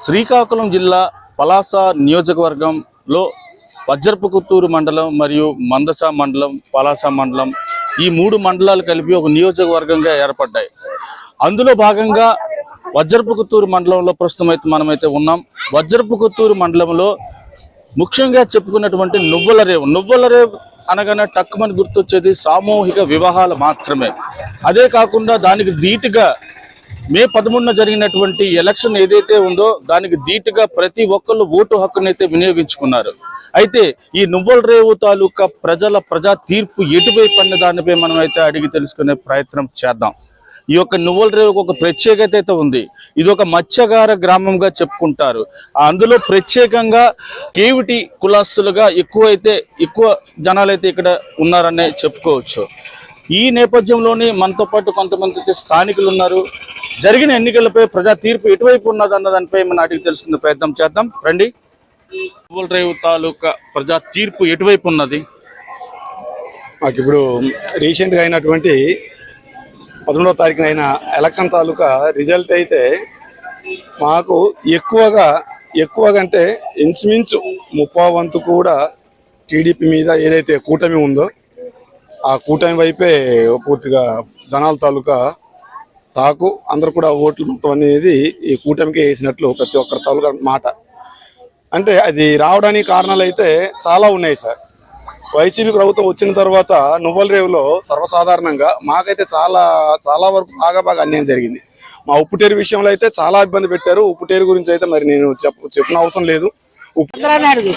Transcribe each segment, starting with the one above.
శ్రీకాకుళం జిల్లా పలాస నియోజకవర్గంలో వజ్రపుకొత్తూరు మండలం మరియు మందస మండలం, పలాస మండలం ఈ 3 మండలాలు కలిపి ఒక నియోజకవర్గంగా ఏర్పడ్డాయి. అందులో భాగంగా వజ్రపుకొత్తూరు మండలంలో ప్రస్తుతం అయితే మనమైతే ఉన్నాం. వజ్రపుకొత్తూరు మండలంలో ముఖ్యంగా చెప్పుకున్నటువంటి నువ్వుల రేవు అనగానే టక్కుమని గుర్తొచ్చేది సామూహిక వివాహాలు మాత్రమే. అదే కాకుండా దానికి ధీటుగా మే 13న జరిగినటువంటి ఎలక్షన్ ఏదైతే ఉందో దానికి ధీటుగా ప్రతి ఒక్కళ్ళు ఓటు హక్కునైతే వినియోగించుకున్నారు. అయితే ఈ నువ్వుల రేవు తాలూకా ప్రజా తీర్పు ఎటువైపు అన్న దానిపై మనం అయితే అడిగి తెలుసుకునే ప్రయత్నం చేద్దాం. ఈ యొక్క నువ్వుల రేవుకు ఒక ప్రత్యేకత అయితే ఉంది. ఇది ఒక మత్స్యకార గ్రామంగా చెప్పుకుంటారు. అందులో ప్రత్యేకంగా కేవిటి కులాస్తులుగా ఎక్కువ జనాలైతే ఇక్కడ ఉన్నారనే చెప్పుకోవచ్చు. ఈ నేపథ్యంలోనే మనతో పాటు కొంతమంది స్థానికులు ఉన్నారు. జరిగిన ఎన్నికలపై ప్రజా తీర్పు ఎటువైపు ఉన్నదన్న దానిపై మనం అడిగి తెలుసుకునే ప్రయత్నం చేద్దాం. రండి. నువ్వుల రేవు తాలూకా ప్రజా తీర్పు ఎటువైపు ఉన్నది? మాకు ఇప్పుడు రీసెంట్గా అయినటువంటి 11వ తారీఖున అయిన ఎలక్షన్ తాలూకా రిజల్ట్ అయితే మాకు ఎక్కువగా అంటే ఇంచుమించు 30 వంతు కూడా టీడీపీ మీద ఏదైతే కూటమి ఉందో ఆ కూటమి వైపే పూర్తిగా జనాల తాలూకా తాకు అందరు కూడా ఓట్లు మొత్తం అనేది ఈ కూటమికి వేసినట్లు ప్రతి ఒక్కరి తాలూకా మాట. అంటే అది రావడానికి కారణాలు అయితే చాలా ఉన్నాయి సార్. వైసీపీ ప్రభుత్వం వచ్చిన తర్వాత నువ్వుల రేవులో సర్వసాధారణంగా మాకైతే చాలా వరకు బాగా అన్యాయం జరిగింది. మా ఉప్పుటేరు విషయంలో అయితే చాలా ఇబ్బంది పెట్టారు. ఉప్పుటేరు గురించి అయితే మరి నేను చెప్పిన అవసరం లేదు.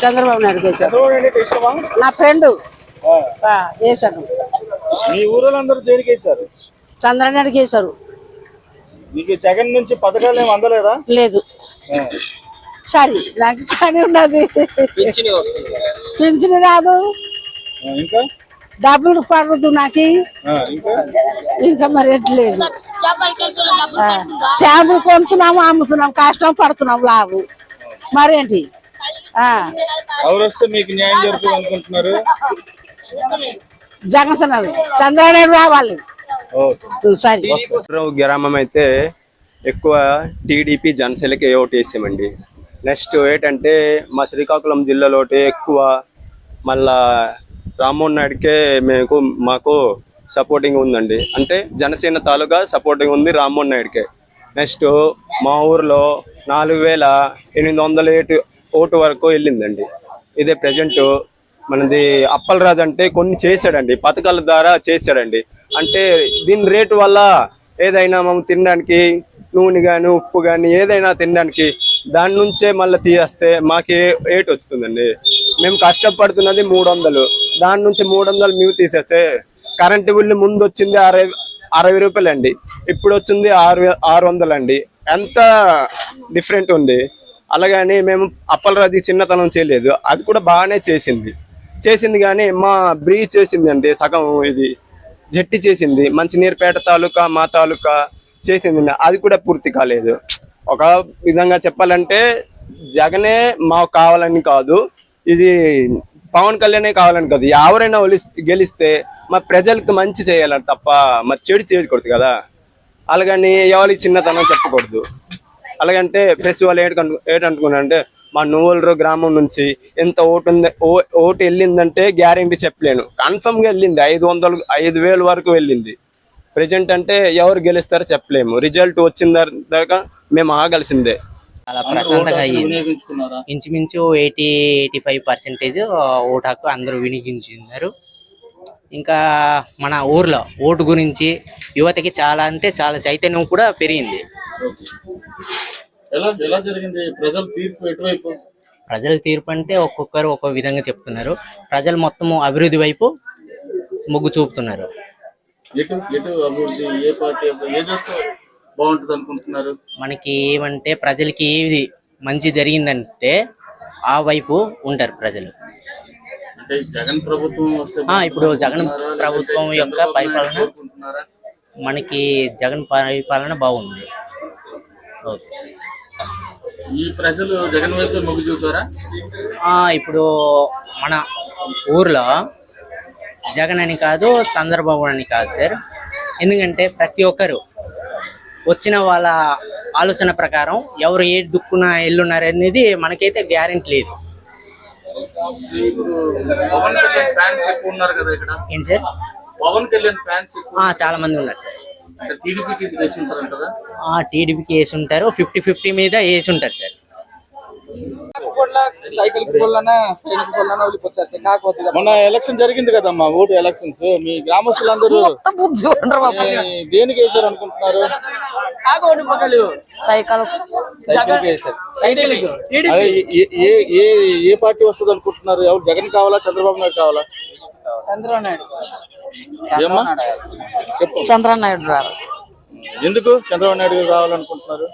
చంద్రబాబు నాయుడు నా ఫ్రెండ్ వేశాను. మీ ఊరోళ్ళందరూ దేనికి వేశారు? చంద్రనాయుడుకి వేశారు. మీకు జగన్ నుంచి పథకాలు ఏమి అందలేదా? లేదు. సరే నాకు పని ఉన్నది, పింఛను రాదు, ఇంకా డబ్బులు పడదు నాకు, ఇంకా మరి ఎట్లేదు. షాంపులు కొంటున్నాము, అమ్ముతున్నాము, కష్టం పడుతున్నాము, లాభం మరేంటి. ఎవరు వస్తే మీకు న్యాయం జరుగుతుంది అనుకుంటున్నారు? జగన్ చంద్రబాబు రావాలి. సరే. గ్రామం అయితే ఎక్కువ టీడీపీ జనసేనకి ఓటు వేసామండి. నెక్స్ట్ ఏంటంటే మా శ్రీకాకుళం జిల్లాలో ఎక్కువ మళ్ళా రామ్మోహన్ నాయుడుకే మాకు సపోర్టింగ్ ఉందండి. అంటే జనసేన తాలూకా సపోర్టింగ్ ఉంది రామ్మోహన్ నాయుడుకే. నెక్స్ట్ మా ఊర్లో 4800 ఓటు వరకు వెళ్ళిందండి. ఇదే ప్రజెంట్ మనది అప్పలరాజు అంటే కొన్ని చేశాడండి, పథకాల ద్వారా చేశాడండి. అంటే దీని రేటు వల్ల ఏదైనా మనం తినడానికి నూనె కానీ ఉప్పు కానీ ఏదైనా తినడానికి దాని నుంచే మళ్ళీ తీయేస్తే మాకు ఏటు వస్తుందండి. మేము కష్టపడుతున్నది 300, దాని నుంచి 300 మేము తీసేస్తే కరెంటు బిల్లు ముందు వచ్చింది 60 రూపాయలు అండి, ఇప్పుడు వచ్చింది 600 అండి. ఎంత డిఫరెంట్ ఉంది. అలాగని మేము అప్పలరాజుకి చిన్నతనం చేయలేదు, అది కూడా బాగానే చేసింది కానీ మా బ్రీచ్ చేసింది అండి, సగం ఇది జట్టి చేసింది. మంచినీరుపేట తాలూకా మా తాలూకా చేసింది, అది కూడా పూర్తి కాలేదు. ఒక విధంగా చెప్పాలంటే జగనే మాకు కావాలని కాదు, ఇది పవన్ కళ్యాణే కావాలని కాదు. ఎవరైనా గెలిస్తే మా ప్రజలకు మంచి చేయాలని తప్ప మరి చెడు చేయకూడదు కదా. అలాగని ఎవరికి చిన్నతనం చెప్పకూడదు. అలాగంటే ప్రెస్ వాళ్ళు ఏంటనుకున్నారంటే మా నువ్వుల గ్రామం నుంచి ఎంత ఓటు వెళ్ళిందంటే గ్యారెంటీ చెప్పలేను. కన్ఫర్మ్గా వెళ్ళింది 5,000 వరకు వెళ్ళింది. ప్రజెంట్ అంటే ఎవరు గెలుస్తారో చెప్పలేము. రిజల్ట్ వచ్చిన దాకా మేము ఆగాల్సిందే. చాలా ప్రశాంతంగా అయ్యింది. ఇంచుమించు 80-85% ఓటు హక్కు అందరూ వినియోగించున్నారు. ఇంకా మన ఊర్లో ఓటు గురించి యువతకి చాలా అంటే చాలా చైతన్యం కూడా పెరిగింది. ప్రజల తీర్పు అంటే ఒక్కొక్కరు ఒక్కో విధంగా చెప్తున్నారు. ప్రజలు మొత్తము అభివృద్ధి వైపు మొగ్గు చూపుతున్నారు. మనకి ఏమంటే ప్రజలకి ఏది మంచి జరిగిందంటే ఆ వైపు ఉంటారు ప్రజలు. ఇప్పుడు జగన్ ప్రభుత్వం యొక్క పరిపాలన మనకి జగన్ పరిపాలన బాగుంది. ఈ ప్రజలు జగన్ వైపు మొగ్గు చూపుతారా? ఇప్పుడు మన ఊర్లో జగన్ అని కాదు, చంద్రబాబు అని కాదు సార్. ఎందుకంటే ప్రతి ఒక్కరు వచ్చిన వాళ్ళ ఆలోచన ప్రకారం ఎవరు ఏ దుక్కున ఎల్లున్నారు అనేది మనకైతే గ్యారెంటీ లేదు. ఇప్పుడు పవన్ కళ్యాణ్ ఫ్యాన్స్ ఎక్కువ ఉన్నారు కదా ఇక్కడ. ఏంటి సార్? పవన్ కళ్యాణ్ ఫ్యాన్స్ చాలా మంది ఉన్నారు సార్. టీడీపీకి వేసి ఉంటారంటారా? టీడీపీకి వేసి ఉంటారు, 50-50 మీద వేసి ఉంటారు సార్. మొన్న ఎలక్షన్ జరిగింది కదమ్మా, ఓటు ఎలక్షన్స్. మీ గ్రామస్తులందరూ దేనికి వేసారు అనుకుంటున్నారు? అదే ఏ పార్టీ వస్తుంది అనుకుంటున్నారు? ఎవరు, జగన్ కావాలా, చంద్రబాబు నాయుడు కావాలా? ఏమ్మా చెప్పు. చంద్రబాబు నాయుడు రారు. ఎందుకు చంద్రబాబు నాయుడు గారు రావాలనుకుంటున్నారు?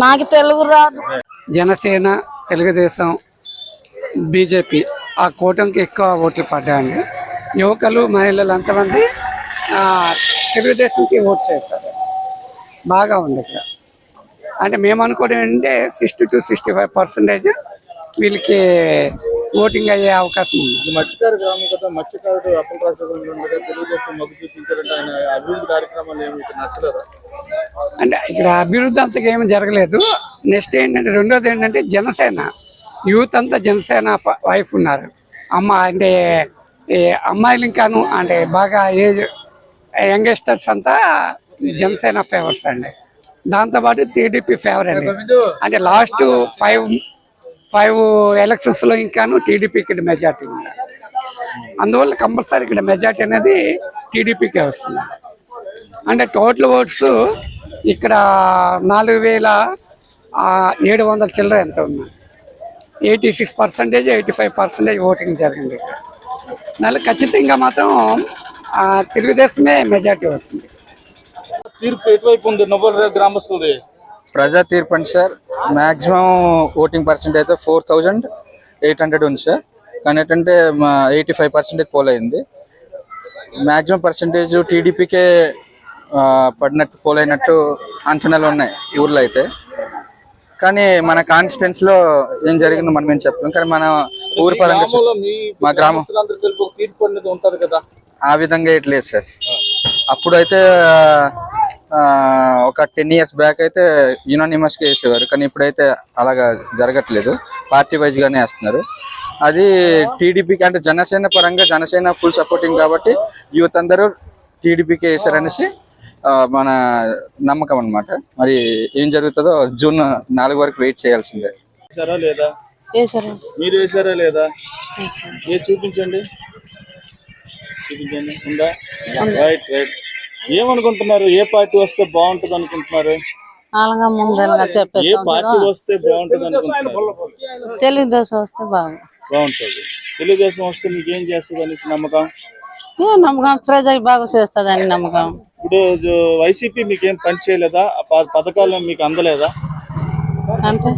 నాకు తెలుగు రాదు. జనసేన, తెలుగుదేశం, బీజేపీ ఆ కూటమికి ఎక్కువ ఓట్లు పడ్డాయండి. యువకులు, మహిళలు అంతమంది తెలుగుదేశంకి ఓట్ చేస్తారు. బాగా ఉంది ఇక్కడ. అంటే మేము అనుకోవడం ఏంటంటే 60 to 65% వీళ్ళకి ఓటింగ్ అయ్యే అవకాశం ఉంది. ఇది మత్స్యకారు గ్రామం కదా, మత్స్యకారుడు అప్పల రాజశేఖర తెలుగుదేశం మొగ్గు చూపించారంటే ఆయన అభివృద్ధి కార్యక్రమాలు ఏమి నచ్చలేదా? అంటే ఇక్కడ అభివృద్ధి అంతగా ఏమి జరగలేదు. నెక్స్ట్ ఏంటంటే, రెండోది ఏంటంటే జనసేన యూత్ అంతా జనసేన వైఫ్ ఉన్నారు. అంటే ఈ అమ్మాయిలు ఇంకాను అంటే బాగా ఏజ్ యంగస్టర్స్ అంతా జనసేన ఫేవర్స్ అండి. దాంతోపాటు టీడీపీ ఫేవర్ అండి. అంటే లాస్ట్ ఫైవ్ ఎలక్షన్స్ లో ఇంకాను టీడీపీ ఇక్కడ మెజార్టీ ఉంది. అందువల్ల కంపల్సరీ ఇక్కడ మెజార్టీ అనేది టీడీపీకే వస్తుంది. అంటే టోటల్ ఓట్స్ ఇక్కడ 4,700 చిల్లర ఎంత ఉన్నాయి. 86%, 85% ఓటింగ్ జరిగింది ఇక్కడ. దానిలో ఖచ్చితంగా మాత్రం తెలుగుదేశమే మెజార్టీ వస్తుంది. తీర్పు ఎటువైపు ఉంది నవ్వల గ్రామస్తులది? ప్రజా తీర్పు అండి సార్. మ్యాక్సిమం ఓటింగ్ పర్సెంట్ అయితే 4,800 ఉంది సార్. కానీ ఏంటంటే 85% పోల్ అయింది. మ్యాక్సిమం పర్సెంటేజ్ టీడీపీకే పడినట్టు, పోల్ అయినట్టు అంచనాలు ఉన్నాయి ఈ ఊర్లో అయితే. కానీ మన కాన్స్టిట్యున్సీ లో ఏం జరిగిందో మనం ఏం చెప్పలేం. కానీ మన ఊరి పరంగా మా గ్రామం తీర్పు అనేది ఉంటది కదా, ఆ విధంగా ఇట్లేదు సార్. అప్పుడైతే ఒక 10 years బ్యాక్ అయితే యునానిమస్ గా వేసేవారు. కానీ ఇప్పుడైతే అలాగా జరగట్లేదు, పార్టీ వైజ్ గానే వేస్తున్నారు. అది టీడీపీకి అంటే జనసేన పరంగా జనసేన ఫుల్ సపోర్టింగ్ కాబట్టి యూత్ అందరూ టీడీపీకి వేసారనేసి మన నమ్మకం అన్నమాట. మరి ఏం జరుగుతుందో జూన్ 4 వరకు వెయిట్ చేయాల్సిందే. వేసారా లేదా? మీరు వేసారా లేదా? చూపించండి, చూపించండి. ఉందా? Right right. ఏమనుకుంటున్నారు? ఏ పార్టీ వస్తే బాగుంటుంది అనుకుంటున్నారు? ఏ పార్టీ వస్తే బాగుంటుంది అనుకుంటున్నారు? తెలుగుదేశం వస్తే బాగుంటుంది. తెలుగుదేశం వస్తే మీకు ఏం చేస్తుంది అనేసి నమ్మకం? నమ్మకం ప్రజలకు బాగా చేస్తుంది అని నమ్మకం. ఇప్పుడు వైసీపీ మీకేం పని చేయలేదా? పథకాలు మీకు అందలేదా? అంటే